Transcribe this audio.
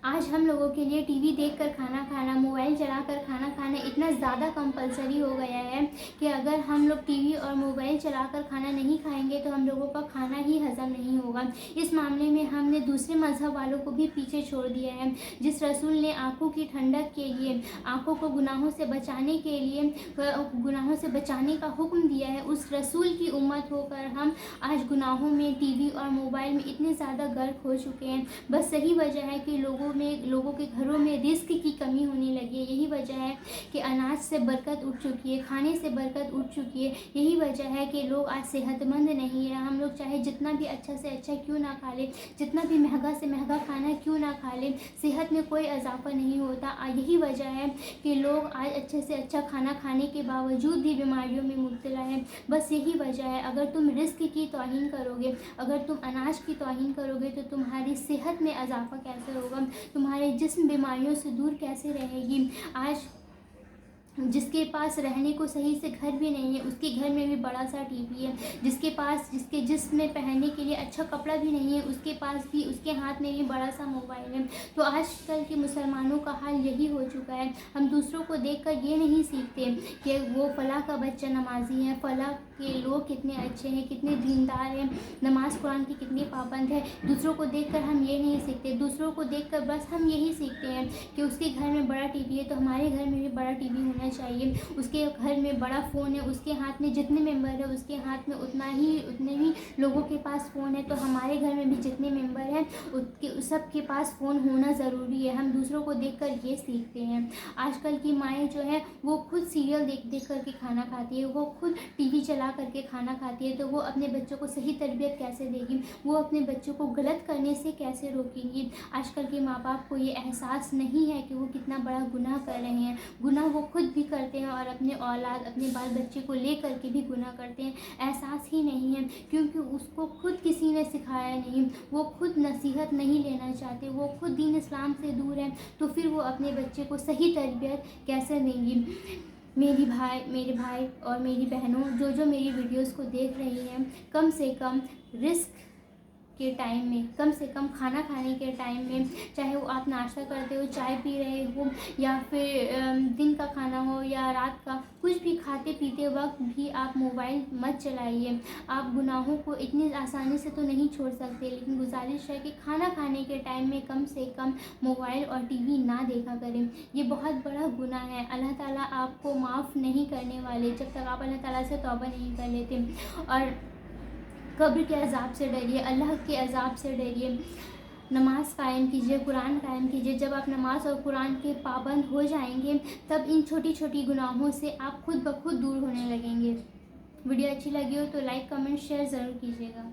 آج ہم لوگوں کے لیے ٹی وی دیکھ کر کھانا کھانا، موبائل چلا کر کھانا کھانا اتنا زیادہ کمپلسری ہو گیا ہے کہ اگر ہم لوگ ٹی وی اور موبائل چلا کر کھانا نہیں کھائیں گے تو ہم لوگوں کا کھانا ہی ہضم نہیں ہوگا۔ اس معاملے میں ہم نے دوسرے مذہب والوں کو بھی پیچھے چھوڑ دیا ہے۔ جس رسول نے آنکھوں کی ٹھنڈک کے لیے، آنکھوں کو گناہوں سے بچانے کے لیے، گناہوں سے بچانے کا حکم دیا ہے، اس رسول کی امت ہو کر ہم آج گناہوں میں، ٹی وی اور موبائل میں اتنے زیادہ غرق ہو چکے ہیں۔ بس یہی وجہ ہے کہ لوگوں کے گھروں میں رزق کی کمی ہونے لگی ہے۔ یہی وجہ ہے کہ اناج سے برکت اٹھ چکی ہے، کھانے سے برکت اٹھ چکی ہے۔ یہی وجہ ہے کہ لوگ آج صحت مند نہیں ہیں۔ ہم لوگ چاہے جتنا بھی اچھا سے اچھا کیوں نہ کھا لیں، جتنا بھی مہنگا سے مہنگا کھانا کیوں نہ کھا لیں، صحت میں کوئی اضافہ نہیں ہوتا۔ یہی وجہ ہے کہ لوگ آج اچھے سے اچھا کھانا کھانے کے باوجود بھی بیماریوں میں مبتلا ہیں۔ بس یہی وجہ ہے، اگر تم رزق کی توہین کرو گے، اگر تم اناج کی توہین کرو گے تو تمہاری صحت میں اضافہ کیسے ہوگا، تمہارے جسم بیماریوں سے دور کیسے رہے گی۔ آج جس کے پاس رہنے کو صحیح سے گھر بھی نہیں ہے، اس کے گھر میں بھی بڑا سا ٹی وی ہے۔ جس کے جسم میں پہننے کے لیے اچھا کپڑا بھی نہیں ہے، اس کے پاس بھی، اس کے ہاتھ میں بھی بڑا سا موبائل ہے۔ تو آج کل کے مسلمانوں کا حال یہی ہو چکا ہے۔ ہم دوسروں کو دیکھ کر یہ نہیں سیکھتے کہ وہ فلاں کا بچہ نمازی ہے، فلاں کے لوگ کتنے اچھے ہیں، کتنے دیندار ہیں، نماز قرآن کی کتنی پابند ہے۔ دوسروں کو دیکھ کر ہم یہ نہیں سیکھتے۔ دوسروں کو دیکھ کر بس ہم یہی سیکھتے ہیں کہ اس کے گھر میں بڑا ٹی وی ہے تو ہمارے گھر میں بھی بڑا ٹی وی ہونا چاہیے، اس کے گھر میں بڑا فون ہے، اس کے ہاتھ میں جتنے ممبر ہے اس کے ہاتھ میں اتنے ہی لوگوں کے پاس فون ہے، تو ہمارے گھر میں بھی جتنے ممبر ہیں سب کے پاس فون ہونا ضروری ہے۔ ہم دوسروں کو دیکھ کر یہ سیکھتے ہیں۔ آج کل کی مائیں جو ہیں وہ خود سیریل دیکھ دیکھ کر کے کھانا کھاتی ہے، وہ خود ٹی وی چلا کر کے کھانا کھاتی ہے، تو وہ اپنے بچوں کو صحیح تربیت کیسے دے گی، وہ اپنے بچوں کو غلط کرنے سے کیسے روکیں گی۔ آج کل کے ماں باپ کو یہ احساس نہیں ہے کہ وہ کتنا بڑا گناہ کر رہے ہیں۔ گناہ وہ خود بھی کرتے ہیں اور اپنے اولاد، اپنے بال بچے کو لے کر کے بھی گناہ کرتے ہیں۔ احساس ہی نہیں ہے کیونکہ اس کو خود کسی نے سکھایا نہیں، وہ خود نصیحت نہیں لینا چاہتے، وہ خود دین اسلام سے دور ہیں، تو پھر وہ اپنے بچے کو صحیح تربیت کیسے دیں گی۔ میرے بھائی اور میری بہنوں جو میری ویڈیوز کو دیکھ رہی ہیں، کم سے کم رزق کے ٹائم میں، کم سے کم کھانا کھانے کے ٹائم میں، چاہے وہ آپ ناشتہ کرتے ہو، چائے پی رہے ہو، یا پھر دن کا کھانا ہو یا رات کا، کچھ بھی کھاتے پیتے وقت بھی آپ موبائل مت چلائیے۔ آپ گناہوں کو اتنی آسانی سے تو نہیں چھوڑ سکتے، لیکن گزارش ہے کہ کھانا کھانے کے ٹائم میں کم سے کم موبائل اور ٹی وی نہ دیکھا کریں۔ یہ بہت بڑا گناہ ہے، اللہ تعالیٰ آپ کو معاف نہیں کرنے والے جب تک آپ اللہ تعالیٰ سے توبہ نہیں کر لیتے۔ اور قبر کے عذاب سے ڈریے، اللہ کے عذاب سے ڈریے۔ نماز قائم کیجیے، قرآن قائم کیجیے۔ جب آپ نماز اور قرآن کے پابند ہو جائیں گے تب ان چھوٹی چھوٹی گناہوں سے آپ خود بخود دور ہونے لگیں گے۔ ویڈیو اچھی لگی ہو تو لائک، کمنٹ، شیئر ضرور کیجیے گا۔